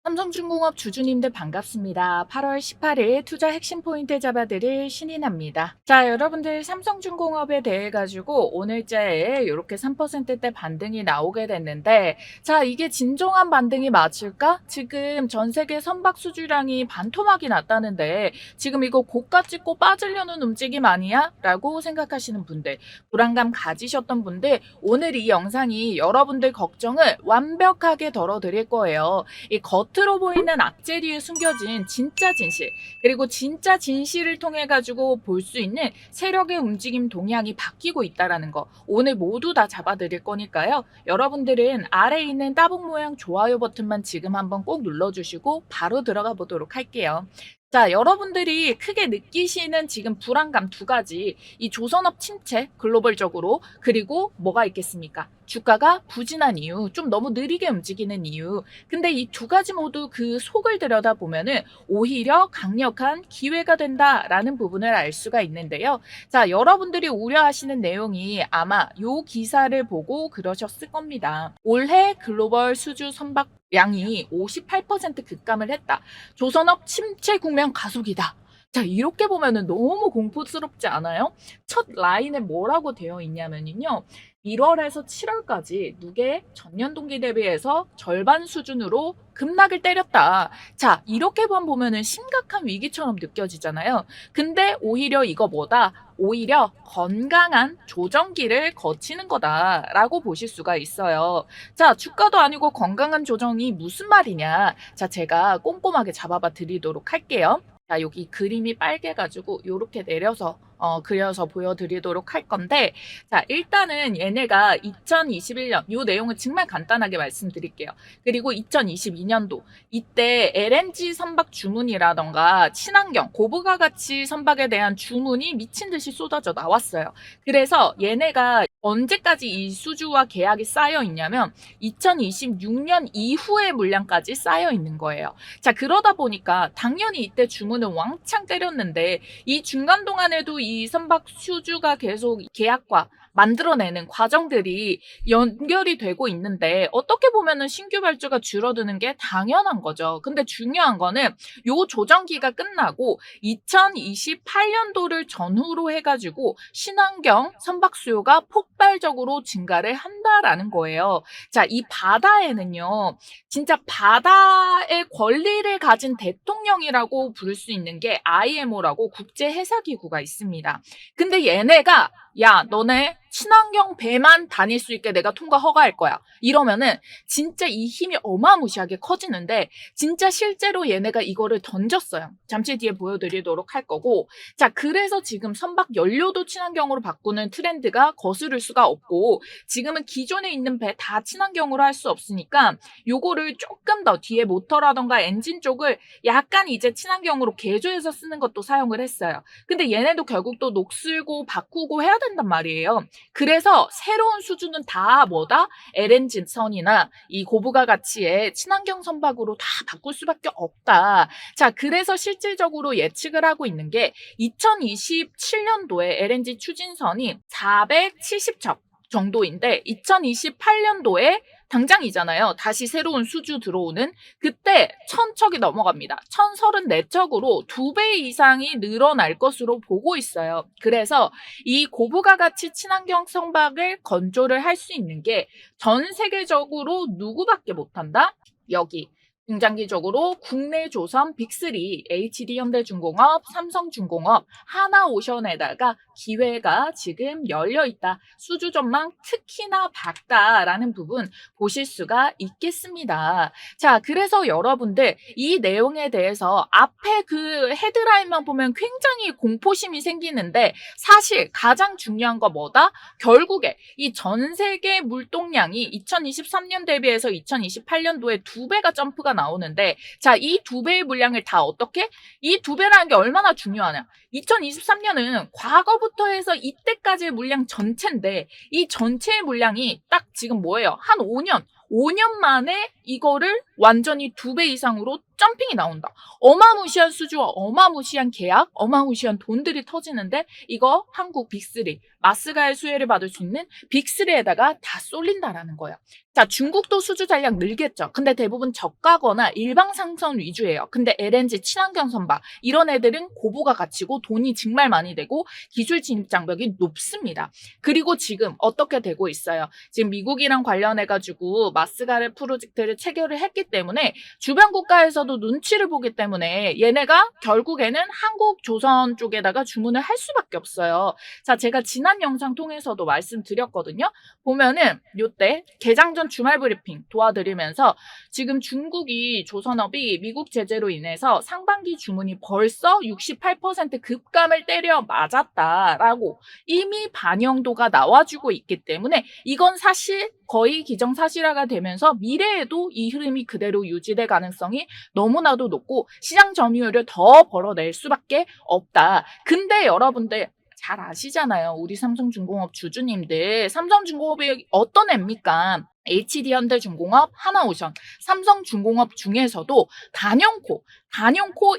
삼성중공업 주주님들 반갑습니다. 8월 18일 투자 핵심 포인트 잡아드릴 신인합니다. 자, 여러분들 삼성중공업에 대해 가지고 오늘자에 이렇게 3%대 반등이 나오게 됐는데, 자, 이게 진정한 반등이 맞을까? 지금 전 세계 선박 수주량이 반토막이 났다는데 지금 이거 고가 찍고 빠지려는 움직임 아니야? 라고 생각하시는 분들, 불안감 가지셨던 분들, 오늘 이 영상이 여러분들 걱정을 완벽하게 덜어드릴 거예요. 이 겉으로 보이는 악재 뒤에 숨겨진 진짜 진실, 그리고 진짜 진실을 통해 가지고 볼 수 있는 세력의 움직임 동향이 바뀌고 있다라는 거 오늘 모두 다 잡아드릴 거니까요. 여러분들은 아래에 있는 따봉 모양 좋아요 버튼만 지금 한번 꼭 눌러주시고 바로 들어가 보도록 할게요. 자, 여러분들이 크게 느끼시는 지금 불안감 두 가지, 이 조선업 침체 글로벌적으로, 그리고 뭐가 있겠습니까? 주가가 부진한 이유, 좀 너무 느리게 움직이는 이유. 근데 이 두 가지 모두 그 속을 들여다보면은 오히려 강력한 기회가 된다라는 부분을 알 수가 있는데요. 자, 여러분들이 우려하시는 내용이 아마 요 기사를 보고 그러셨을 겁니다. 올해 글로벌 수주 선박 양이 58% 급감을 했다. 조선업 침체 국면 가속이다. 자, 이렇게 보면은 너무 공포스럽지 않아요? 첫 라인에 뭐라고 되어 있냐면요. 1월에서 7월까지 누계 전년 동기 대비해서 절반 수준으로 급락을 때렸다. 자, 이렇게만 보면은 심각한 위기처럼 느껴지잖아요. 근데 오히려 이거 뭐다? 오히려 건강한 조정기를 거치는 거다라고 보실 수가 있어요. 자, 주가도 아니고 건강한 조정이 무슨 말이냐? 자, 제가 꼼꼼하게 잡아봐 드리도록 할게요. 자, 여기 그림이 빨개가지고 요렇게 내려서 그려서 보여드리도록 할 건데, 자, 일단은 얘네가 2021년 요 내용을 정말 간단하게 말씀드릴게요. 그리고 2022년도 이때 LNG 선박 주문이라던가 친환경 고부가 가치 선박에 대한 주문이 미친 듯이 쏟아져 나왔어요. 그래서 얘네가 언제까지 이 수주와 계약이 쌓여 있냐면 2026년 이후의 물량까지 쌓여 있는 거예요. 자, 그러다 보니까 당연히 이때 주문을 왕창 때렸는데 이 중간 동안에도 이 선박 수주가 계속 계약과 만들어내는 과정들이 연결이 되고 있는데 어떻게 보면은 신규 발주가 줄어드는 게 당연한 거죠. 근데 중요한 거는 요 조정기가 끝나고 2028년도를 전후로 해가지고 신환경 선박 수요가 폭발적으로 증가를 한다라는 거예요. 자, 이 바다에는요, 진짜 바다의 권리를 가진 대통령이라고 부를 수 있는 게 IMO라고 국제해사기구가 있습니다. 근데 얘네가 야, 너네 친환경 배만 다닐 수 있게 내가 통과 허가할 거야. 이러면은 진짜 이 힘이 어마무시하게 커지는데 진짜 실제로 얘네가 이거를 던졌어요. 잠시 뒤에 보여드리도록 할 거고. 자, 그래서 지금 선박 연료도 친환경으로 바꾸는 트렌드가 거스를 수가 없고 지금은 기존에 있는 배 다 친환경으로 할 수 없으니까 요거를 조금 더 뒤에 모터라던가 엔진 쪽을 약간 이제 친환경으로 개조해서 쓰는 것도 사용을 했어요. 근데 얘네도 결국 또 녹슬고 바꾸고 해야 된단 말이에요. 그래서 새로운 수주는 다 뭐다? LNG 선이나 이 고부가 가치의 친환경 선박으로 다 바꿀 수밖에 없다. 자, 그래서 실질적으로 예측을 하고 있는 게 2027년도에 LNG 추진선이 470척 정도인데 2028년도에 당장이잖아요. 다시 새로운 수주 들어오는 그때 1000척이 넘어갑니다. 1034척으로 2배 이상이 늘어날 것으로 보고 있어요. 그래서 이 고부가 가치 친환경 선박을 건조를 할 수 있는 게 전 세계적으로 누구밖에 못한다? 여기 중장기적으로 국내 조선 빅3 HD현대중공업, 삼성중공업, 하나오션에다가 기회가 지금 열려 있다. 수주 전망 특히나 밝다라는 부분 보실 수가 있겠습니다. 자, 그래서 여러분들 이 내용에 대해서 앞에 그 헤드라인만 보면 굉장히 공포심이 생기는데 사실 가장 중요한 거 뭐다? 결국에 이 전 세계 물동량이 2023년 대비해서 2028년도에 2배가 점프가 나오는데 자, 이 2배의 물량을 다 어떻게? 이 2배라는 게 얼마나 중요하냐? 2023년은 과거부터 해서 이때까지의 물량 전체인데 이 전체의 물량이 딱 지금 뭐예요? 한 5년, 5년 만에 이거를 완전히 2배 이상으로 점핑이 나온다. 어마무시한 수주와 어마무시한 계약, 어마무시한 돈들이 터지는데 이거 한국 빅3, 마스가의 수혜를 받을 수 있는 빅3에다가 다 쏠린다라는 거예요. 자, 중국도 수주 잔량 늘겠죠. 근데 대부분 저가거나 일방상선 위주예요. 근데 LNG, 친환경 선박 이런 애들은 고부가 가치고 돈이 정말 많이 되고 기술 진입 장벽이 높습니다. 그리고 지금 어떻게 되고 있어요? 지금 미국이랑 관련해가지고 마스가르 프로젝트를 체결을 했기 때문에 주변 국가에서도 눈치를 보기 때문에 얘네가 결국에는 한국 조선 쪽에다가 주문을 할 수밖에 없어요. 자, 제가 지난 영상 통해서도 말씀드렸거든요. 보면은 요때 개장전 주말 브리핑 도와드리면서 지금 중국이 조선업이 미국 제재로 인해서 상반기 주문이 벌써 68% 급감을 때려 맞았다라고 이미 반영도가 나와주고 있기 때문에 이건 사실 거의 기정사실화가 되면서 미래에도 이 흐름이 그대로 유지될 가능성이 너무나도 높고 시장 점유율을 더 벌어낼 수밖에 없다. 근데 여러분들 잘 아시잖아요. 우리 삼성중공업 주주님들. 삼성중공업이 어떤 애입니까? HD현대중공업, 하나오션, 삼성중공업 중에서도 단연코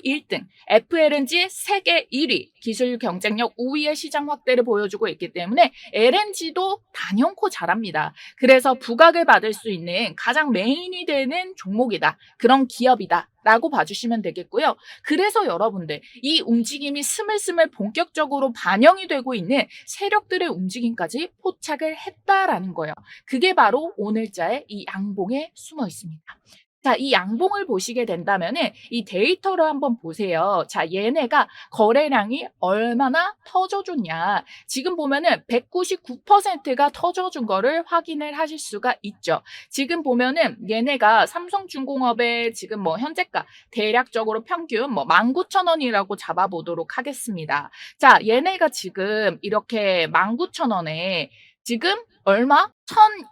1등, FLNG 세계 1위, 기술 경쟁력 우위의 시장 확대를 보여주고 있기 때문에 LNG도 단연코 잘합니다. 그래서 부각을 받을 수 있는 가장 메인이 되는 종목이다. 그런 기업이다. 라고 봐주시면 되겠고요. 그래서 여러분들 이 움직임이 스물스물 본격적으로 반영이 되고 있는 세력들의 움직임까지 포착을 했다라는 거예요. 그게 바로 오늘자의 이 양봉에 숨어 있습니다. 자, 이 양봉을 보시게 된다면은 이 데이터를 한번 보세요. 자, 얘네가 거래량이 얼마나 터져줬냐. 지금 보면은 199%가 터져준 거를 확인을 하실 수가 있죠. 지금 보면은 얘네가 삼성중공업의 지금 뭐 현재가 대략적으로 평균 뭐 19,000원이라고 잡아보도록 하겠습니다. 자, 얘네가 지금 이렇게 19,000원에 지금 얼마?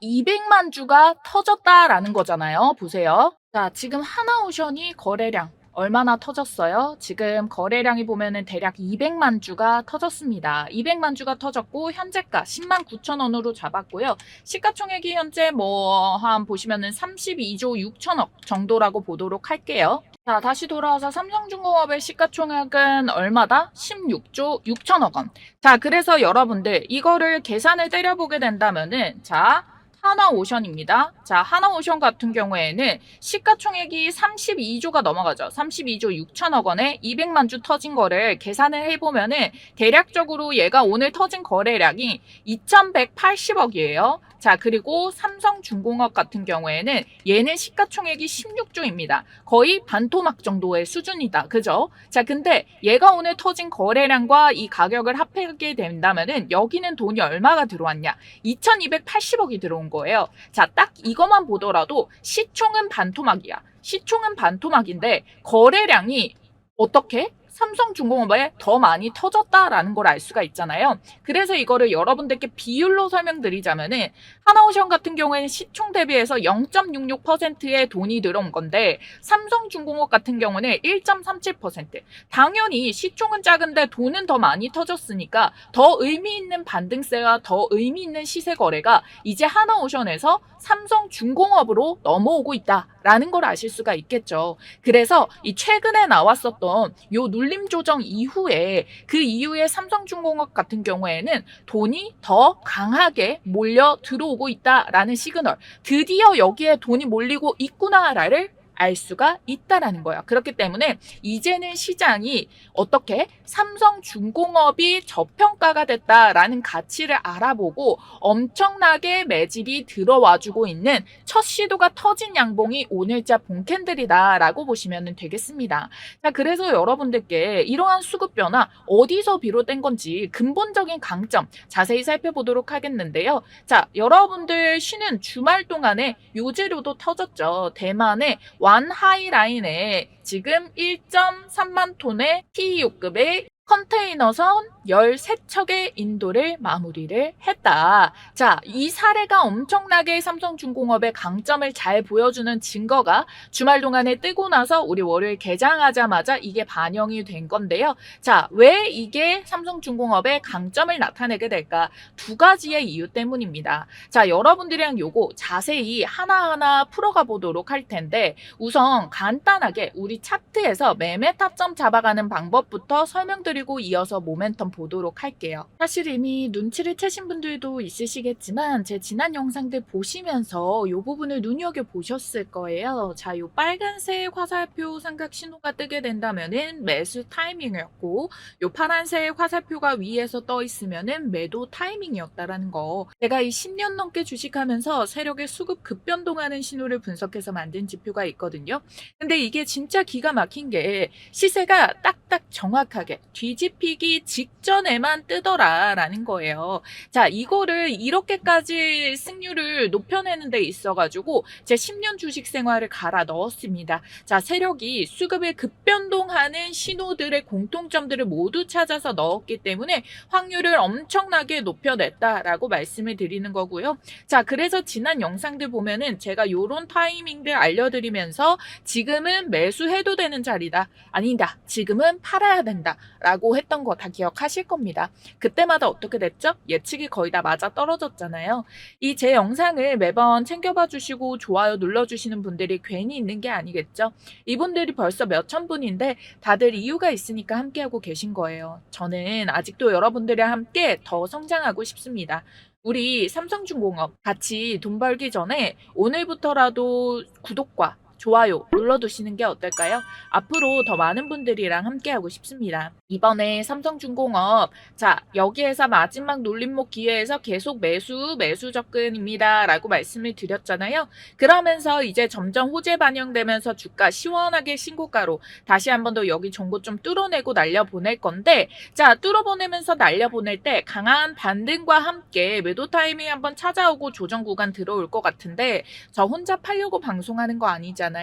1,200만 주가 터졌다라는 거잖아요. 보세요. 자, 지금 하나오션이 거래량 얼마나 터졌어요? 지금 거래량이 보면은 대략 200만 주가 터졌습니다. 200만 주가 터졌고 현재가 10만 9천 원으로 잡았고요. 시가총액이 현재 뭐 한 보시면은 32조 6천억 정도라고 보도록 할게요. 자, 다시 돌아와서 삼성중공업의 시가총액은 얼마다? 16조 6천억 원. 자, 그래서 여러분들 이거를 계산을 때려보게 된다면은 자, 하나오션입니다. 자, 하나오션 같은 경우에는 시가총액이 32조가 넘어가죠. 32조 6천억 원에 200만 주 터진 거를 계산을 해보면은 대략적으로 얘가 오늘 터진 거래량이 2,180억이에요. 자, 그리고 삼성중공업 같은 경우에는 얘는 시가총액이 16조입니다. 거의 반토막 정도의 수준이다. 그죠? 자, 근데 얘가 오늘 터진 거래량과 이 가격을 합하게 된다면은 여기는 돈이 얼마가 들어왔냐? 2,280억이 들어온 거예요. 자, 딱 이것만 보더라도 시총은 반토막이야. 시총은 반토막인데 거래량이 어떻게? 삼성중공업에 더 많이 터졌다라는 걸 알 수가 있잖아요. 그래서 이거를 여러분들께 비율로 설명드리자면은 하나오션 같은 경우에는 시총 대비해서 0.66%의 돈이 들어온 건데 삼성중공업 같은 경우는 1.37%. 당연히 시총은 작은데 돈은 더 많이 터졌으니까 더 의미 있는 반등세와 더 의미 있는 시세 거래가 이제 하나오션에서 삼성중공업으로 넘어오고 있다라는 걸 아실 수가 있겠죠. 그래서 이 최근에 나왔었던 요 눌림 조정 이후에 그 이후에 삼성중공업 같은 경우에는 돈이 더 강하게 몰려 들어오고 있다라는 시그널. 드디어 여기에 돈이 몰리고 있구나를 알 수가 있다라는 거야. 그렇기 때문에 이제는 시장이 어떻게 삼성중공업이 저평가가 됐다라는 가치를 알아보고 엄청나게 매집이 들어와주고 있는 첫 시도가 터진 양봉이 오늘자 본캔들이다라고 보시면 되겠습니다. 자, 그래서 여러분들께 이러한 수급 변화 어디서 비롯된 건지 근본적인 강점 자세히 살펴보도록 하겠는데요. 자, 여러분들 쉬는 주말 동안에 요재료도 터졌죠. 대만의 완하이 라인에 지금 1.3만 톤의 PEO급의 컨테이너선 13척의 인도를 마무리를 했다. 자, 이 사례가 엄청나게 삼성중공업의 강점을 잘 보여주는 증거가 주말 동안에 뜨고 나서 우리 월요일 개장하자마자 이게 반영이 된 건데요. 자, 왜 이게 삼성중공업의 강점을 나타내게 될까? 두 가지의 이유 때문입니다. 자, 여러분들이랑 요거 자세히 하나하나 풀어가 보도록 할 텐데, 우선 간단하게 우리 차트에서 매매 타점 잡아가는 방법부터 설명드리고 이어서 모멘텀 보도록 할게요. 사실 이미 눈치를 채신 분들도 있으시겠지만 제 지난 영상들 보시면서 이 부분을 눈여겨보셨을 거예요. 자, 이 빨간색 화살표 삼각 신호가 뜨게 된다면은 매수 타이밍이었고, 이 파란색 화살표가 위에서 떠 있으면은 매도 타이밍이었다라는 거. 제가 이 10년 넘게 주식하면서 세력의 수급 급변동하는 신호를 분석해서 만든 지표가 있거든요. 근데 이게 진짜 기가 막힌 게 시세가 딱딱 정확하게 뒤집히기 직전에만 뜨더라라는 거예요. 자, 이거를 이렇게까지 승률을 높여내는 데 있어가지고 제 10년 주식 생활을 갈아 넣었습니다. 자, 세력이 수급을 급변동하는 신호들의 공통점들을 모두 찾아서 넣었기 때문에 확률을 엄청나게 높여냈다라고 말씀을 드리는 거고요. 자, 그래서 지난 영상들 보면은 제가 요런 타이밍들 알려드리면서 지금은 매수해도 되는 자리다. 아니다. 지금은 팔아야 된다. 라고 했던 거 다 기억하실 겁니다. 그때마다 어떻게 됐죠? 예측이 거의 다 맞아 떨어졌잖아요. 이 제 영상을 매번 챙겨봐 주시고 좋아요 눌러주시는 분들이 괜히 있는 게 아니겠죠? 이분들이 벌써 몇천 분인데 다들 이유가 있으니까 함께하고 계신 거예요. 저는 아직도 여러분들이랑 함께 더 성장하고 싶습니다. 우리 삼성중공업 같이 돈 벌기 전에 오늘부터라도 구독과 좋아요 눌러두시는 게 어떨까요? 앞으로 더 많은 분들이랑 함께하고 싶습니다. 이번에 삼성중공업, 자, 여기에서 마지막 놀림목 기회에서 계속 매수 접근입니다. 라고 말씀을 드렸잖아요. 그러면서 이제 점점 호재 반영되면서 주가 시원하게 신고가로 다시 한 번 더 여기 정보 좀 뚫어내고 날려보낼 건데, 자, 뚫어보내면서 날려보낼 때 강한 반등과 함께 매도 타이밍 한번 찾아오고 조정 구간 들어올 것 같은데, 저 혼자 팔려고 방송하는 거 아니잖아요.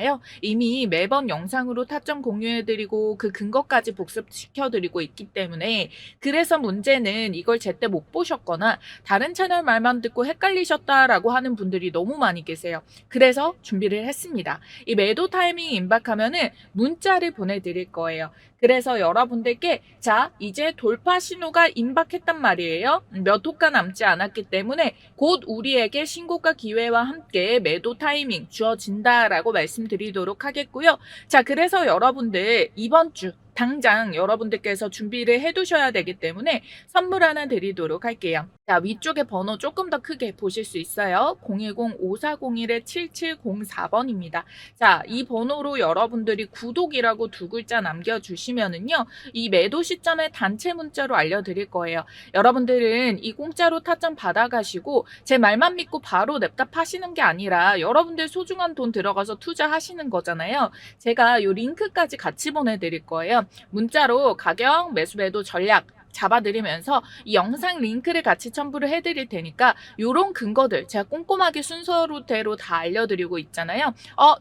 이미 매번 영상으로 타점 공유해드리고 그 근거까지 복습시켜드리고 있기 때문에, 그래서 문제는 이걸 제때 못 보셨거나 다른 채널 말만 듣고 헷갈리셨다라고 하는 분들이 너무 많이 계세요. 그래서 준비를 했습니다. 이 매도 타이밍 임박하면은 문자를 보내드릴 거예요. 그래서 여러분들께 자, 이제 돌파 신호가 임박했단 말이에요. 몇 호가 남지 않았기 때문에 곧 우리에게 신고가 기회와 함께 매도 타이밍 주어진다라고 말씀드리도록 하겠고요. 자, 그래서 여러분들 이번 주 당장 여러분들께서 준비를 해두셔야 되기 때문에 선물 하나 드리도록 할게요. 자, 위쪽에 번호 조금 더 크게 보실 수 있어요. 010-5401-7704번입니다. 자, 이 번호로 여러분들이 구독이라고 두 글자 남겨주시면은요, 이 매도 시점에 단체 문자로 알려드릴 거예요. 여러분들은 이 공짜로 타점 받아가시고 제 말만 믿고 바로 냅다 파시는 게 아니라 여러분들 소중한 돈 들어가서 투자하시는 거잖아요. 제가 요 링크까지 같이 보내드릴 거예요. 문자로 가격, 매수 매도 전략 잡아드리면서 이 영상 링크를 같이 첨부를 해드릴 테니까 요런 근거들 제가 꼼꼼하게 순서대로 다 알려드리고 있잖아요.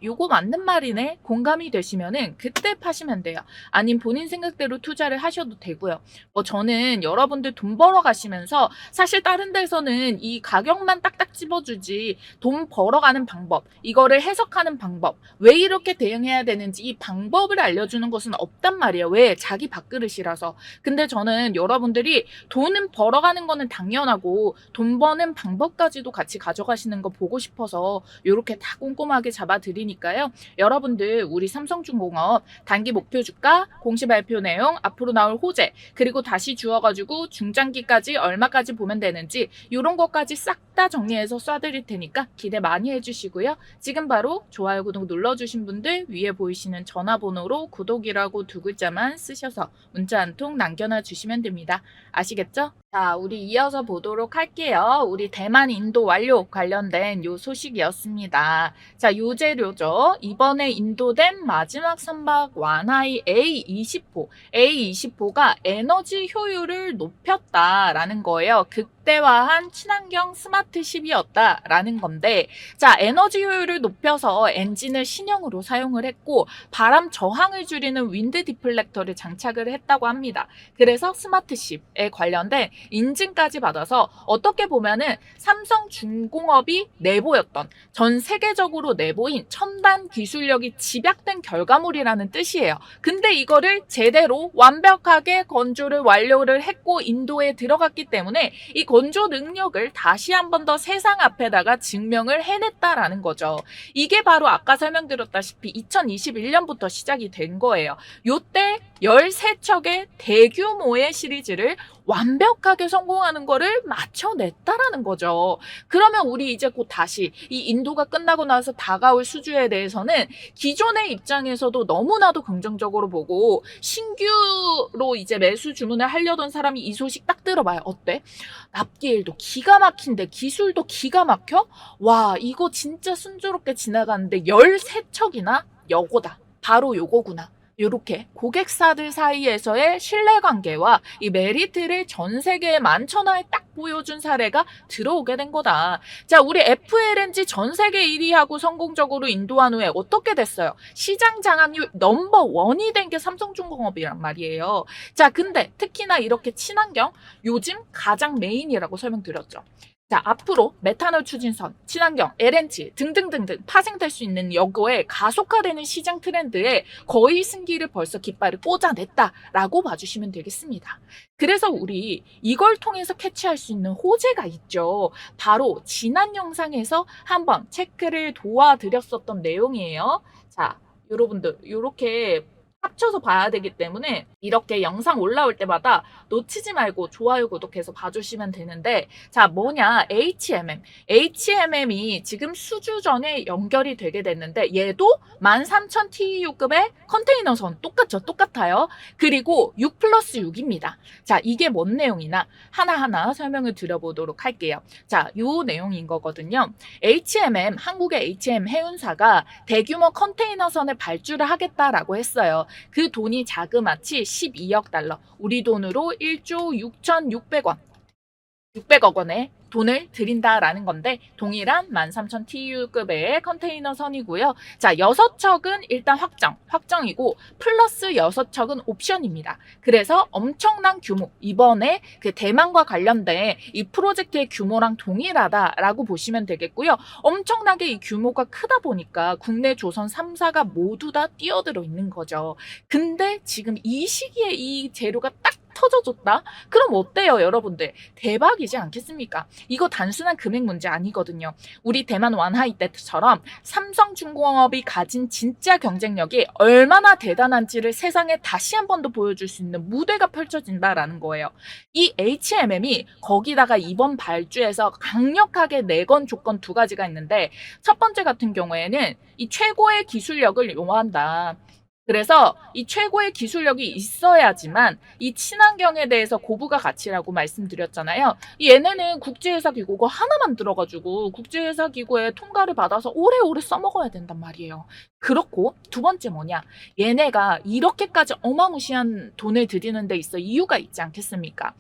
요거 맞는 말이네 공감이 되시면은 그때 파시면 돼요. 아님 본인 생각대로 투자를 하셔도 되고요. 저는 여러분들 돈 벌어 가시면서 사실 다른 데서는 이 가격만 딱딱 집어주지 돈 벌어가는 방법, 이거를 해석하는 방법, 왜 이렇게 대응해야 되는지 이 방법을 알려주는 것은 없단 말이에요. 왜? 자기 밥그릇이라서. 근데 저는 여러분들이 돈은 벌어가는 거는 당연하고 돈 버는 방법까지도 같이 가져가시는 거 보고 싶어서 이렇게 다 꼼꼼하게 잡아드리니까요. 여러분들 우리 삼성중공업 단기 목표 주가, 공시 발표 내용, 앞으로 나올 호재, 그리고 다시 주어가지고 중장기까지 얼마까지 보면 되는지 이런 것까지 싹 다 정리해서 쏴드릴 테니까 기대 많이 해주시고요. 지금 바로 좋아요, 구독 눌러주신 분들 위에 보이시는 전화번호로 구독이라고 두 글자만 쓰셔서 문자 한 통 남겨놔 주시면 됩니다. 아시겠죠? 자, 우리 이어서 보도록 할게요. 우리 대만 인도 완료 관련된 요 소식이었습니다. 자, 요 재료죠. 이번에 인도된 마지막 선박 완하이 A20호. A20호가 에너지 효율을 높였다라는 거예요. 극대화한 친환경 스마트십이었다라는 건데, 자, 에너지 효율을 높여서 엔진을 신형으로 사용을 했고, 바람 저항을 줄이는 윈드 디플렉터를 장착을 했다고 합니다. 그래서 스마트십에 관련된 인증까지 받아서 어떻게 보면은 삼성중공업이 내보였던 전 세계적으로 내보인 첨단 기술력이 집약된 결과물이라는 뜻이에요. 근데 이거를 제대로 완벽하게 건조를 완료를 했고 인도에 들어갔기 때문에 이 건조 능력을 다시 한 번 더 세상 앞에다가 증명을 해냈다라는 거죠. 이게 바로 아까 설명드렸다시피 2021년부터 시작이 된 거예요. 요때 13척의 대규모의 시리즈를 완벽하게 성공하는 거를 맞춰냈다라는 거죠. 그러면 우리 이제 곧 다시 이 인도가 끝나고 나서 다가올 수주에 대해서는 기존의 입장에서도 너무나도 긍정적으로 보고 신규로 이제 매수 주문을 하려던 사람이 이 소식 딱 들어봐요. 어때? 납기일도 기가 막힌데 기술도 기가 막혀? 와, 이거 진짜 순조롭게 지나가는데 13척이나 여고다. 바로 요거구나. 이렇게 고객사들 사이에서의 신뢰관계와 이 메리트를 전 세계에 만천하에 딱 보여준 사례가 들어오게 된 거다. 자, 우리 FLNG 전 세계 1위하고 성공적으로 인도한 후에 어떻게 됐어요? 시장 장악률 넘버 원이 된 게 삼성중공업이란 말이에요. 자, 근데 특히나 이렇게 친환경 요즘 가장 메인이라고 설명드렸죠. 자, 앞으로 메탄올 추진선, 친환경, LNG 등등등등 파생될 수 있는 여거에 가속화되는 시장 트렌드에 거의 승기를 벌써 깃발을 꽂아냈다라고 봐주시면 되겠습니다. 그래서 우리 이걸 통해서 캐치할 수 있는 호재가 있죠. 바로 지난 영상에서 한번 체크를 도와드렸었던 내용이에요. 자, 여러분들 이렇게 합쳐서 봐야 되기 때문에 이렇게 영상 올라올 때마다 놓치지 말고 좋아요, 구독해서 봐주시면 되는데, 자, 뭐냐, HMM. HMM이 지금 수주전에 연결이 되게 됐는데 얘도 13,000TEU급의 컨테이너선 똑같아요. 그리고 6+6입니다. 자, 이게 뭔 내용이나 하나하나 설명을 드려보도록 할게요. 자, 요 내용인 거거든요. HMM, 한국의 HM 해운사가 대규모 컨테이너선을 발주를 하겠다라고 했어요. 그 돈이 자그마치 12억 달러, 우리 돈으로 1조 6,600원, 600억 원의 돈을 드린다라는 건데 동일한 13,000TU급의 컨테이너 선이고요. 자, 6척은 일단 확정이고 플러스 6척은 옵션입니다. 그래서 엄청난 규모, 이번에 그 대만과 관련된 이 프로젝트의 규모랑 동일하다라고 보시면 되겠고요. 엄청나게 이 규모가 크다 보니까 국내 조선 3사가 모두 다 뛰어들어 있는 거죠. 근데 지금 이 시기에 이 재료가 딱 터져줬다? 그럼 어때요, 여러분들? 대박이지 않겠습니까? 이거 단순한 금액 문제 아니거든요. 우리 대만 완하이 때처럼 삼성중공업이 가진 진짜 경쟁력이 얼마나 대단한지를 세상에 다시 한 번 더 보여줄 수 있는 무대가 펼쳐진다라는 거예요. 이 HMM이 거기다가 이번 발주에서 강력하게 내건 조건 두 가지가 있는데, 첫 번째 같은 경우에는 이 최고의 기술력을 요한다. 그래서 이 최고의 기술력이 있어야지만 이 친환경에 대해서 고부가 가치라고 말씀드렸잖아요. 얘네는 국제회사 기구가 하나 만들어가지고 국제회사 기구에 통과를 받아서 오래오래 써먹어야 된단 말이에요. 그렇고 두 번째 뭐냐? 얘네가 이렇게까지 어마무시한 돈을 들이는 데 있어 이유가 있지 않겠습니까?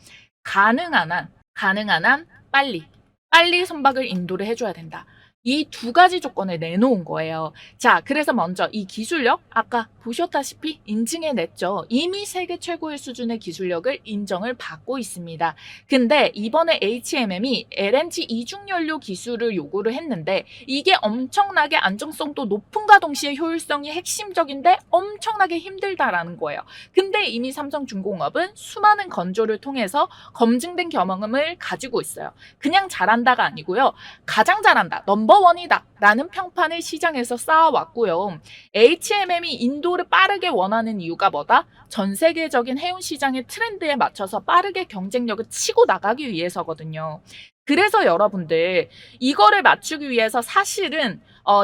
가능한 한 빨리 선박을 인도를 해줘야 된다. 이 두 가지 조건을 내놓은 거예요. 자, 그래서 먼저 이 기술력, 아까 보셨다시피 인증해냈죠. 이미 세계 최고의 수준의 기술력을 인정을 받고 있습니다. 근데 이번에 HMM이 LNG 이중연료 기술을 요구를 했는데 이게 엄청나게 안정성도 높음과 동시에 효율성이 핵심적인데 엄청나게 힘들다라는 거예요. 근데 이미 삼성중공업은 수많은 건조를 통해서 검증된 경험을 가지고 있어요. 그냥 잘한다가 아니고요. 가장 잘한다, 넘버원이다 라는 평판을 시장에서 쌓아왔고요. HMM이 인도를 빠르게 원하는 이유가 뭐다? 전 세계적인 해운 시장의 트렌드에 맞춰서 빠르게 경쟁력을 치고 나가기 위해서거든요. 그래서 여러분들 이거를 맞추기 위해서 사실은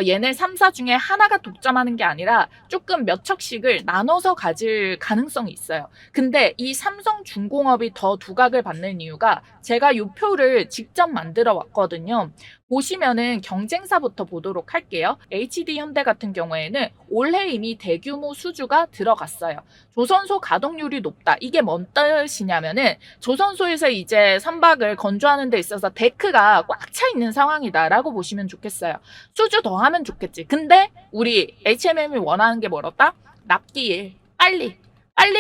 얘네 3사 중에 하나가 독점하는 게 아니라 조금 몇 척씩을 나눠서 가질 가능성이 있어요. 근데 이 삼성중공업이 더 두각을 받는 이유가 제가 이 표를 직접 만들어 왔거든요. 보시면은 경쟁사부터 보도록 할게요. HD현대 같은 경우에는 올해 이미 대규모 수주가 들어갔어요. 조선소 가동률이 높다. 이게 뭔 뜻이냐면은 조선소에서 이제 선박을 건조하는 데 있어서 데크가 꽉 차 있는 상황이다라고 보시면 좋겠어요. 수주 더 하면 좋겠지. 근데 우리 HMM이 원하는 게 뭐였다? 납기일 빨리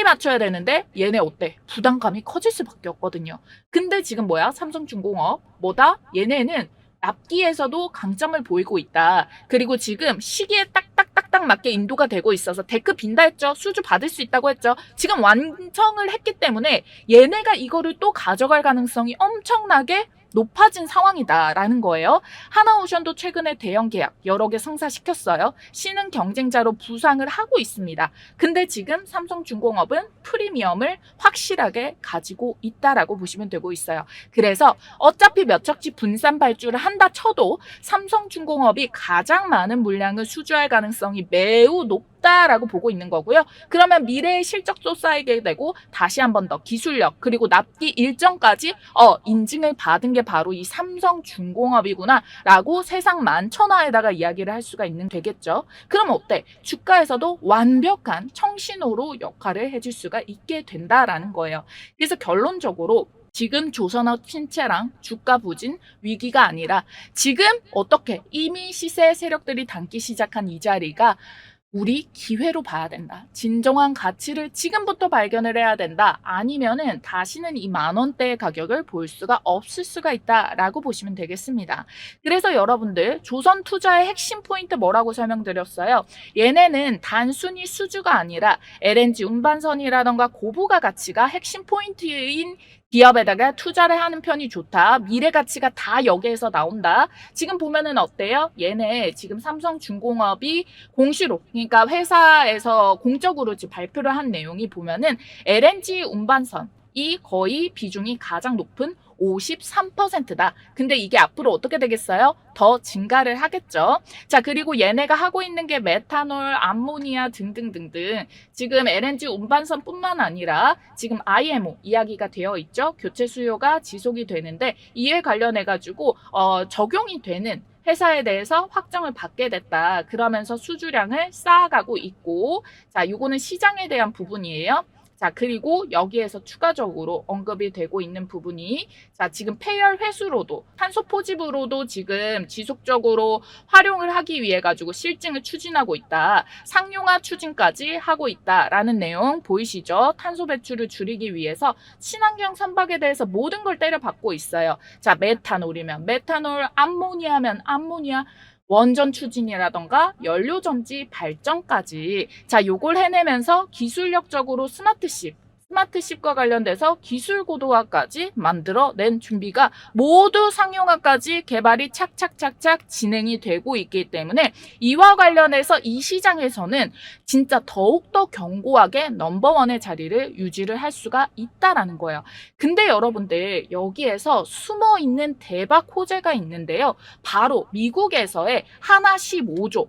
맞춰야 되는데 얘네 어때? 부담감이 커질 수밖에 없거든요. 근데 지금 뭐야? 삼성중공업 뭐다? 얘네는 납기에서도 강점을 보이고 있다. 그리고 지금 시기에 딱딱딱딱 맞게 인도가 되고 있어서 데크 빈다 했죠. 수주 받을 수 있다고 했죠. 지금 완성을 했기 때문에 얘네가 이거를 또 가져갈 가능성이 엄청나게 높아진 상황이다라는 거예요. 하나오션도 최근에 대형 계약 여러 개 성사시켰어요. 신흥 경쟁자로 부상을 하고 있습니다. 근데 지금 삼성중공업은 프리미엄을 확실하게 가지고 있다라고 보시면 되고 있어요. 그래서 어차피 몇 척지 분산 발주를 한다 쳐도 삼성중공업이 가장 많은 물량을 수주할 가능성이 매우 높다라고 보고 있는 거고요. 그러면 미래의 실적도 쌓이게 되고 다시 한 번 더 기술력 그리고 납기 일정까지 인증을 받은 게 바로 이 삼성중공업이구나 라고 세상 만천하에다가 이야기를 할 수가 있는 되겠죠. 그럼 어때? 주가에서도 완벽한 청신호로 역할을 해줄 수가 있게 된다라는 거예요. 그래서 결론적으로 지금 조선업 침체랑 주가 부진 위기가 아니라 지금 어떻게 이미 시세 세력들이 담기 시작한 이 자리가 우리 기회로 봐야 된다. 진정한 가치를 지금부터 발견을 해야 된다. 아니면은 다시는 이 10,000원대의 가격을 볼 수가 없을 수가 있다라고 보시면 되겠습니다. 그래서 여러분들 조선 투자의 핵심 포인트 뭐라고 설명드렸어요? 얘네는 단순히 수주가 아니라 LNG 운반선이라던가 고부가 가치가 핵심 포인트인 기업에다가 투자를 하는 편이 좋다. 미래 가치가 다 여기에서 나온다. 지금 보면은 어때요? 얘네 지금 삼성중공업이 공시로 그러니까 회사에서 공적으로 발표를 한 내용이 보면은 LNG 운반선이 거의 비중이 가장 높은 53%다. 근데 이게 앞으로 어떻게 되겠어요? 더 증가를 하겠죠. 자, 그리고 얘네가 하고 있는 게 메탄올, 암모니아 등등등등. 지금 LNG 운반선뿐만 아니라 지금 IMO 이야기가 되어 있죠. 교체 수요가 지속이 되는데 이에 관련해 가지고 적용이 되는 회사에 대해서 확정을 받게 됐다. 그러면서 수주량을 쌓아가고 있고, 자, 요거는 시장에 대한 부분이에요. 자, 그리고 여기에서 추가적으로 언급이 되고 있는 부분이 자, 지금 폐열 회수로도 탄소 포집으로도 지금 지속적으로 활용을 하기 위해 가지고 실증을 추진하고 있다. 상용화 추진까지 하고 있다라는 내용 보이시죠? 탄소 배출을 줄이기 위해서 친환경 선박에 대해서 모든 걸 때려박고 있어요. 자, 메탄올이면 메탄올, 암모니아면 암모니아 원전 추진이라던가 연료전지 발전까지 자 요걸 해내면서 기술력적으로 스마트십과 관련돼서 기술 고도화까지 만들어낸 준비가 모두 상용화까지 개발이 착착착착 진행이 되고 있기 때문에 이와 관련해서 이 시장에서는 진짜 더욱더 견고하게 넘버원의 자리를 유지를 할 수가 있다라는 거예요. 근데 여러분들 여기에서 숨어있는 대박 호재가 있는데요. 바로 미국에서의 하나 15조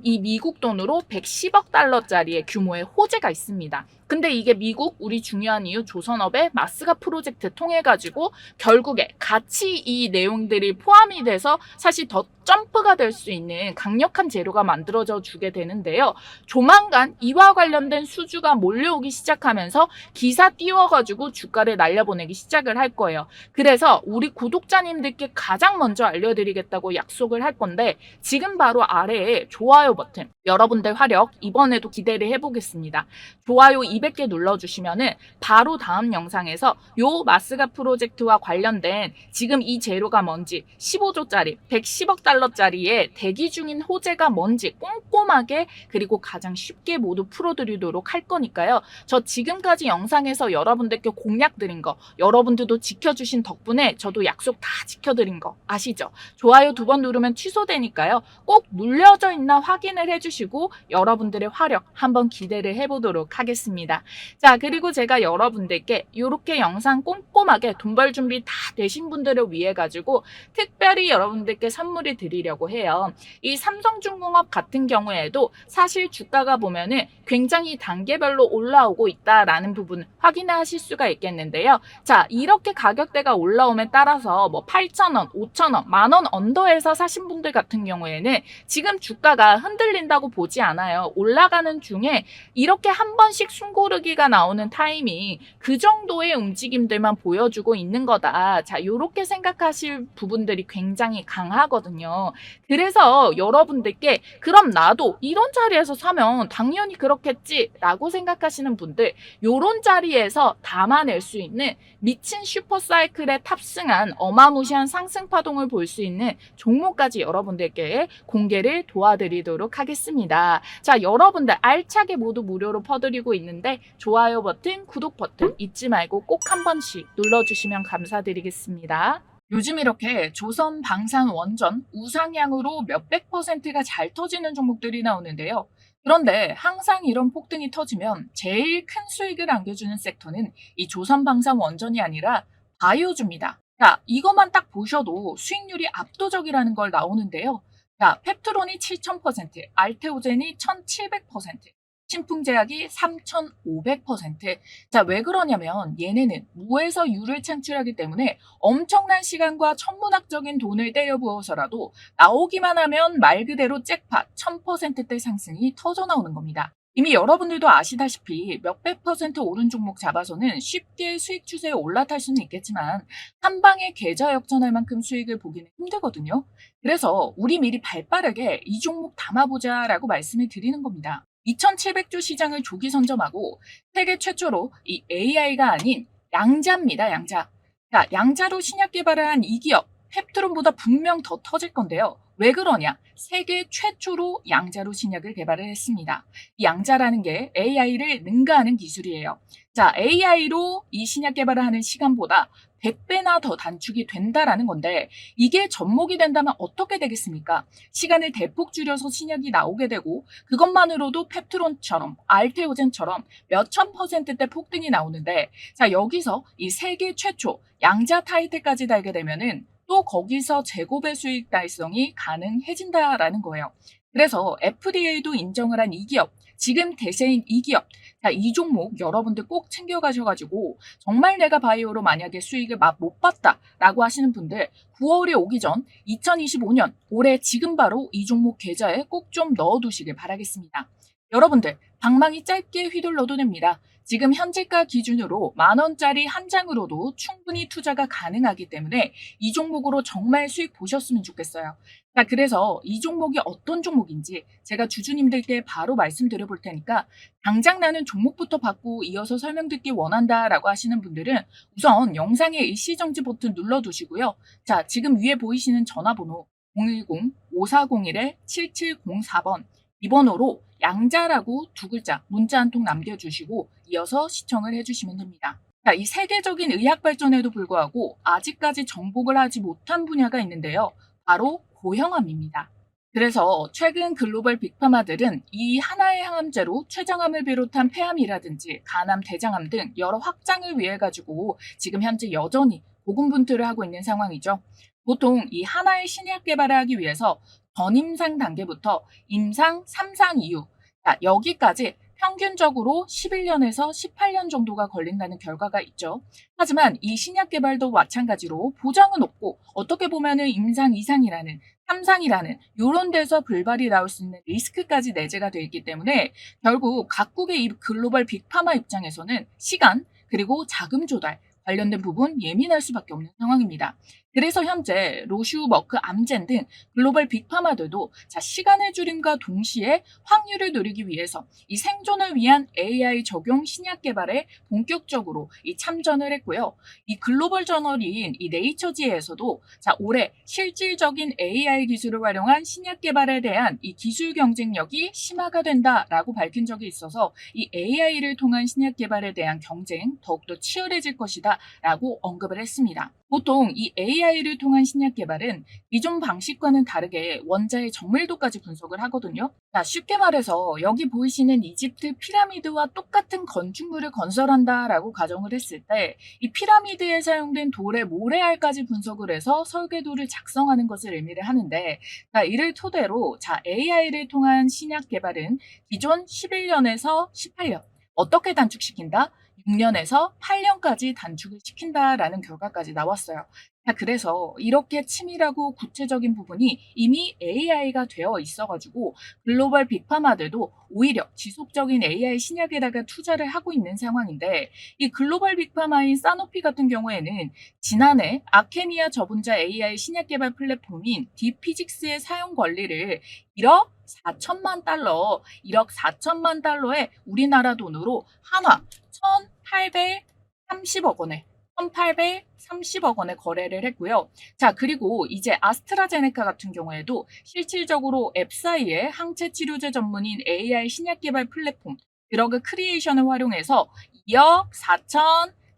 이 미국 돈으로 110억 달러짜리의 규모의 호재가 있습니다. 근데 이게 미국 우리 중요한 이유 조선업의 마스가 프로젝트 통해 가지고 결국에 같이 이 내용들이 포함이 돼서 사실 더 점프가 될 수 있는 강력한 재료가 만들어져 주게 되는데요. 조만간 이와 관련된 수주가 몰려오기 시작하면서 기사 띄워가지고 주가를 날려보내기 시작을 할 거예요. 그래서 우리 구독자님들께 가장 먼저 알려드리겠다고 약속을 할 건데 지금 바로 아래에 좋아요 버튼 여러분들 화력 이번에도 기대를 해보겠습니다. 좋아요 200개 눌러주시면은 바로 다음 영상에서 요 마스가 프로젝트와 관련된 지금 이 재료가 뭔지 15조짜리 110억 달러짜리의 대기 중인 호재가 뭔지 꼼꼼하게 그리고 가장 쉽게 모두 풀어드리도록 할 거니까요. 저 지금까지 영상에서 여러분들께 공약 드린 거 여러분들도 지켜주신 덕분에 저도 약속 다 지켜드린 거 아시죠? 좋아요 2번 누르면 취소되니까요. 꼭 눌려져 있나 확인을 해주시면 해주시고 여러분들의 화력 한번 기대를 해보도록 하겠습니다. 자, 그리고 제가 여러분들께 이렇게 영상 꼼꼼하게 돈 벌 준비 다 되신 분들을 위해 가지고 특별히 여러분들께 선물을 드리려고 해요. 이 삼성중공업 같은 경우에도 사실 주가가 보면은 굉장히 단계별로 올라오고 있다라는 부분 확인하실 수가 있겠는데요. 자, 이렇게 가격대가 올라옴에 따라서 뭐 8,000원, 5,000원, 만원 언더에서 사신 분들 같은 경우에는 지금 주가가 흔들린다고 보지 않아요. 올라가는 중에 이렇게 한 번씩 숨고르기가 나오는 타이밍, 그 정도의 움직임들만 보여주고 있는 거다. 자, 요렇게 생각하실 부분들이 굉장히 강하거든요. 그래서 여러분들께 그럼 나도 이런 자리에서 사면 당연히 그렇겠지 라고 생각하시는 분들, 요런 자리에서 담아낼 수 있는 미친 슈퍼사이클에 탑승한 어마무시한 상승 파동을 볼 수 있는 종목까지 여러분들께 공개를 도와드리도록 하겠습니다. 자, 여러분들 알차게 모두 무료로 퍼드리고 있는데 좋아요 버튼, 구독 버튼 잊지 말고 꼭 한 번씩 눌러주시면 감사드리겠습니다. 요즘 이렇게 조선, 방산, 원전, 우상향으로 몇백 %가 잘 터지는 종목들이 나오는데요. 그런데 항상 이런 폭등이 터지면 제일 큰 수익을 안겨주는 섹터는 이 조선, 방산, 원전이 아니라 바이오주입니다. 자, 이것만 딱 보셔도 수익률이 압도적이라는 걸 나오는데요. 자, 펩트론이 7,000%, 알테오젠이 1,700%, 신풍제약이 3,500%. 자, 왜 그러냐면 얘네는 무에서 유를 창출하기 때문에 엄청난 시간과 천문학적인 돈을 때려 부어서라도 나오기만 하면 말 그대로 잭팟 1000%대 상승이 터져 나오는 겁니다. 이미 여러분들도 아시다시피 몇백 % 오른 종목 잡아서는 쉽게 수익 추세에 올라탈 수는 있겠지만 한 방에 계좌 역전할 만큼 수익을 보기는 힘들거든요. 그래서 우리 미리 발빠르게 이 종목 담아보자라고 말씀을 드리는 겁니다. 2,700조 시장을 조기 선점하고 세계 최초로 이 AI가 아닌 양자입니다. 양자. 자, 양자로 신약 개발을 한 이 기업, 펩트론보다 분명 더 터질 건데요. 왜 그러냐? 세계 최초로 양자로 신약을 개발을 했습니다. 이 양자라는 게 AI를 능가하는 기술이에요. 자, AI로 이 신약 개발을 하는 시간보다 100배나 더 단축이 된다라는 건데 이게 접목이 된다면 어떻게 되겠습니까? 시간을 대폭 줄여서 신약이 나오게 되고 그것만으로도 펩트론처럼 알테오젠처럼 몇천 %대 폭등이 나오는데 자, 여기서 이 세계 최초 양자 타이틀까지 달게 되면은 또 거기서 제곱의 수익 달성이 가능해진다라는 거예요. 그래서 FDA도 인정을 한 이 기업, 지금 대세인 이 기업, 자, 이 종목 여러분들 꼭 챙겨가셔가지고 정말 내가 바이오로 만약에 수익을 못 봤다라고 하시는 분들 9월이 오기 전 2025년 올해 지금 바로 이 종목 계좌에 꼭 좀 넣어두시길 바라겠습니다. 여러분들 방망이 짧게 휘둘러도 됩니다. 지금 현재가 기준으로 10,000원짜리 한 장으로도 충분히 투자가 가능하기 때문에 이 종목으로 정말 수익 보셨으면 좋겠어요. 자, 그래서 이 종목이 어떤 종목인지 제가 주주님들께 바로 말씀드려 볼 테니까 당장 나는 종목부터 받고 이어서 설명듣기 원한다라고 하시는 분들은 우선 영상의 일시정지 버튼 눌러두시고요. 자, 지금 위에 보이시는 전화번호 010-5401-7704번 이 번호로 양자라고 두 글자 문자 한 통 남겨주시고 이어서 시청을 해주시면 됩니다. 자, 이 세계적인 의학 발전에도 불구하고 아직까지 정복을 하지 못한 분야가 있는데요. 바로 고형암입니다. 그래서 최근 글로벌 빅파마들은 이 하나의 항암제로 췌장암을 비롯한 폐암이라든지 간암, 대장암 등 여러 확장을 위해 가지고 지금 현재 여전히 고군분투를 하고 있는 상황이죠. 보통 이 하나의 신약 개발을 하기 위해서 전임상 단계부터 임상 3상 이후 자, 여기까지 평균적으로 11년에서 18년 정도가 걸린다는 결과가 있죠. 하지만 이 신약 개발도 마찬가지로 보장은 없고 어떻게 보면은 임상 2상이라는 3상이라는 이런 데서 불발이 나올 수 있는 리스크까지 내재가 되어 있기 때문에 결국 각국의 이 글로벌 빅파마 입장에서는 시간 그리고 자금 조달 관련된 부분 예민할 수밖에 없는 상황입니다. 그래서 현재 로슈, 머크, 암젠 등 글로벌 빅파마들도 자, 시간의 줄임과 동시에 확률을 누리기 위해서 이 생존을 위한 AI 적용 신약 개발에 본격적으로 이 참전을 했고요. 이 글로벌 저널인 이 네이처지에서도 자, 올해 실질적인 AI 기술을 활용한 신약 개발에 대한 이 기술 경쟁력이 심화가 된다라고 밝힌 적이 있어서 이 AI를 통한 신약 개발에 대한 경쟁 더욱더 치열해질 것이다라고 언급을 했습니다. 보통 이 AI를 통한 신약 개발은 기존 방식과는 다르게 원자의 정밀도까지 분석을 하거든요. 자, 쉽게 말해서 여기 보이시는 이집트 피라미드와 똑같은 건축물을 건설한다라고 가정을 했을 때 이 피라미드에 사용된 돌의 모래알까지 분석을 해서 설계도를 작성하는 것을 의미를 하는데, 자, 이를 토대로 AI를 통한 신약 개발은 기존 11년에서 18년 어떻게 단축시킨다? 6년에서 8년까지 단축을 시킨다라는 결과까지 나왔어요. 자, 그래서 이렇게 치밀하고 구체적인 부분이 이미 AI가 되어 있어가지고 글로벌 빅파마들도 오히려 지속적인 AI 신약에다가 투자를 하고 있는 상황인데, 이 글로벌 빅파마인 사노피 같은 경우에는 지난해 아케니아 저분자 AI 신약 개발 플랫폼인 딥피직스의 사용 권리를 1억 4천만 달러, 1억 4천만 달러에 우리나라 돈으로 한화 1,830억 원에 1,830억 원에 거래를 했고요. 자, 그리고 이제 아스트라제네카 같은 경우에도 실질적으로 앱사이의 항체 치료제 전문인 AI 신약 개발 플랫폼 드러그 크리에이션을 활용해서 2억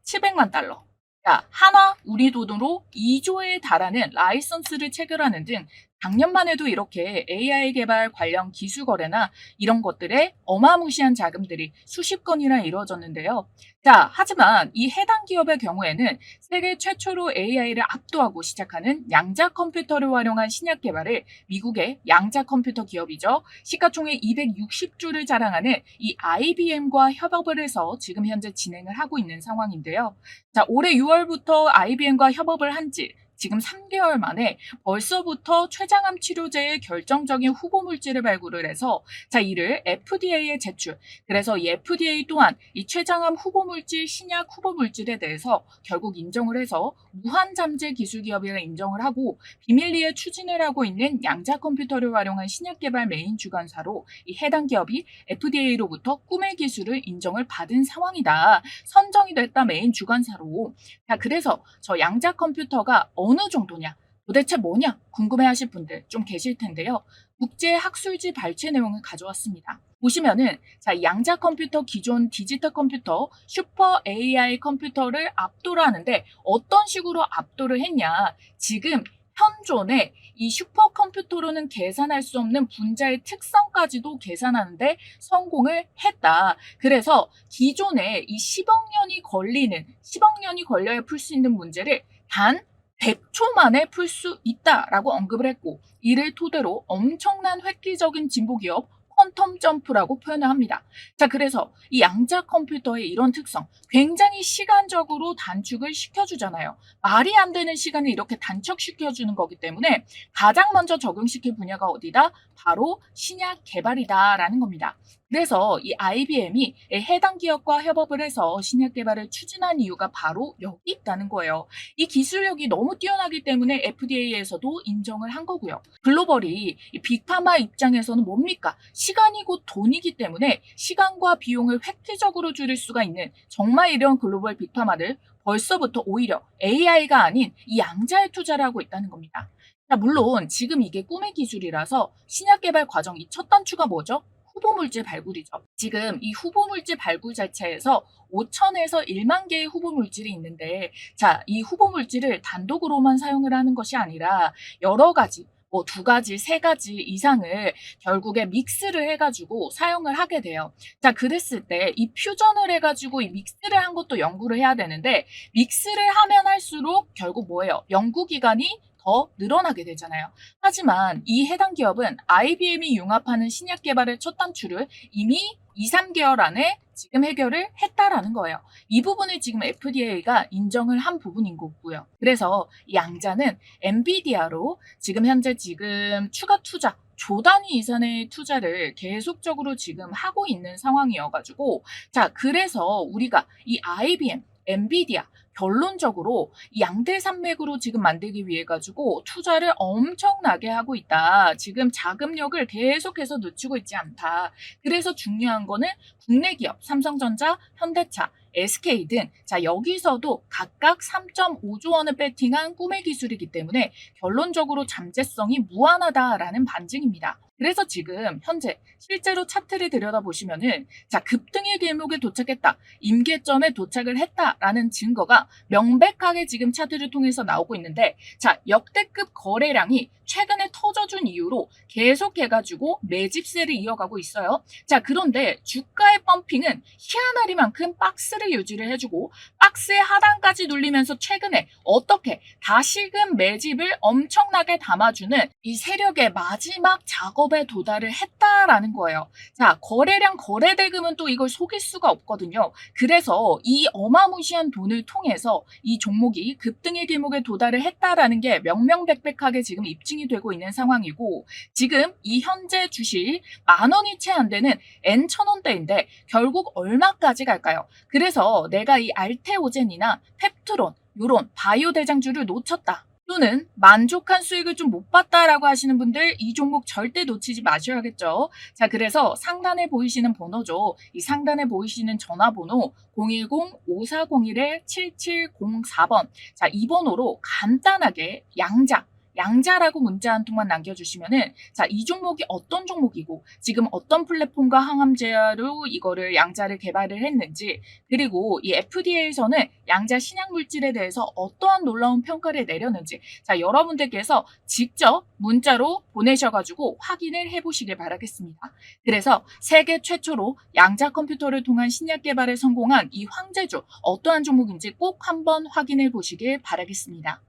4,700만 달러. 자, 한화 우리 돈으로 2조에 달하는 라이선스를 체결하는 등 작년만 해도 이렇게 AI 개발 관련 기술 거래나 이런 것들에 어마무시한 자금들이 수십 건이나 이루어졌는데요. 자, 하지만 이 해당 기업의 경우에는 세계 최초로 AI를 압도하고 시작하는 양자 컴퓨터를 활용한 신약 개발을 미국의 양자 컴퓨터 기업이죠. 시가총액 260조를 자랑하는 이 IBM과 협업을 해서 지금 현재 진행을 하고 있는 상황인데요. 자, 올해 6월부터 IBM과 협업을 한 지 지금 3개월 만에 벌써부터 췌장암 치료제의 결정적인 후보 물질을 발굴을 해서 이를 FDA에 제출. 그래서 이 FDA 또한 이 췌장암 후보 물질, 신약 후보 물질에 대해서 결국 인정을 해서 무한 잠재 기술 기업이라 인정을 하고 비밀리에 추진을 하고 있는 양자 컴퓨터를 활용한 신약 개발 메인 주관사로 이 해당 기업이 FDA로부터 꿈의 기술을 인정을 받은 상황이다. 선정이 됐다 메인 주관사로. 자, 그래서 저 양자 컴퓨터가 어느 정도냐? 도대체 뭐냐? 궁금해하실 분들 좀 계실 텐데요. 국제 학술지 발췌 내용을 가져왔습니다. 보시면은 양자 컴퓨터 기존 디지털 컴퓨터 슈퍼 AI 컴퓨터를 압도를 하는데 어떤 식으로 압도를 했냐? 지금 현존의 이 슈퍼컴퓨터로는 계산할 수 없는 분자의 특성까지도 계산하는데 성공을 했다. 그래서 기존에 이 10억 년이 걸려야 풀 수 있는 문제를 단 100초 만에 풀 수 있다라고 언급을 했고, 이를 토대로 엄청난 획기적인 진보 기업 퀀텀 점프라고 표현을 합니다. 자, 그래서 이 양자 컴퓨터의 이런 특성, 굉장히 시간적으로 단축을 시켜주잖아요. 말이 안 되는 시간을 이렇게 단축시켜주는 거기 때문에 가장 먼저 적용시킬 분야가 어디다? 바로 신약 개발이다라는 겁니다. 그래서 이 IBM이 해당 기업과 협업을 해서 신약 개발을 추진한 이유가 바로 여기 있다는 거예요. 이 기술력이 너무 뛰어나기 때문에 FDA에서도 인정을 한 거고요. 글로벌이 이 빅파마 입장에서는 뭡니까? 시간이 곧 돈이기 때문에 시간과 비용을 획기적으로 줄일 수가 있는 정말 이런 글로벌 빅파마들 벌써부터 오히려 AI가 아닌 이 양자에 투자를 하고 있다는 겁니다. 자, 물론 지금 이게 꿈의 기술이라서 신약 개발 과정 이 첫 단추가 뭐죠? 후보물질 발굴이죠. 지금 이 후보물질 발굴 자체에서 5천에서 1만 개의 후보물질이 있는데, 자, 이 후보물질을 단독으로만 사용을 하는 것이 아니라 여러 가지, 뭐 2가지, 3가지 이상을 결국에 믹스를 해가지고 사용을 하게 돼요. 자, 그랬을 때 이 퓨전을 해가지고 이 믹스를 한 것도 연구를 해야 되는데, 믹스를 하면 할수록 결국 뭐예요? 연구기간이 더 늘어나게 되잖아요. 하지만 이 해당 기업은 IBM이 융합하는 신약 개발의 첫 단추를 이미 2, 3개월 안에 지금 해결을 했다라는 거예요. 이 부분을 지금 FDA가 인정을 한 부분인 거고요. 그래서 이 양자는 엔비디아로 지금 현재 추가 투자 조 단위 이상의 투자를 계속적으로 지금 하고 있는 상황이어가지고, 자, 그래서 우리가 이 IBM, 엔비디아 결론적으로 양대 산맥으로 지금 만들기 위해 가지고 투자를 엄청나게 하고 있다. 지금 자금력을 계속해서 늦추고 있지 않다. 그래서 중요한 거는 국내 기업 삼성전자, 현대차, SK 등 여기서도 각각 3.5조 원을 배팅한 꿈의 기술이기 때문에 결론적으로 잠재성이 무한하다라는 반증입니다. 그래서 지금 현재 실제로 차트를 들여다보시면은 자, 급등의 길목에 도착했다. 임계점에 도착을 했다라는 증거가 명백하게 지금 차트를 통해서 나오고 있는데 자, 역대급 거래량이 최근에 터져준 이후로 계속해가지고 매집세를 이어가고 있어요. 자, 그런데 주가의 펌핑은 희한하리만큼 박스를 유지를 해주고 박스의 하단까지 눌리면서 최근에 어떻게 다시금 매집을 엄청나게 담아주는 이 세력의 마지막 작업에 도달을 했다라는 거예요. 자, 거래량 거래대금은 또 이걸 속일 수가 없거든요. 그래서 이 어마무시한 돈을 통해서 이 종목이 급등의 길목에 도달을 했다라는 게 명명백백하게 지금 입증이 되고 있는 상황이고 지금 이 현재 주식 10,000원이 채 안 되는 N1,000원대인데 결국 얼마까지 갈까요? 그래서 내가 이 알테오젠이나 펩트론 요런 바이오 대장주를 놓쳤다. 또는 만족한 수익을 좀 못 봤다라고 하시는 분들 이 종목 절대 놓치지 마셔야겠죠. 자, 그래서 상단에 보이시는 번호죠. 이 상단에 보이시는 전화번호 010-5401-7704번. 자, 이 번호로 간단하게 양자라고 문자 한 통만 남겨주시면은 자, 이 종목이 어떤 종목이고 지금 어떤 플랫폼과 항암제로 이거를 양자를 개발을 했는지 그리고 이 FDA에서는 양자 신약 물질에 대해서 어떠한 놀라운 평가를 내렸는지 자, 여러분들께서 직접 문자로 보내셔가지고 확인을 해보시길 바라겠습니다. 그래서 세계 최초로 양자 컴퓨터를 통한 신약 개발에 성공한 이 황제주 어떠한 종목인지 꼭 한번 확인해 보시길 바라겠습니다.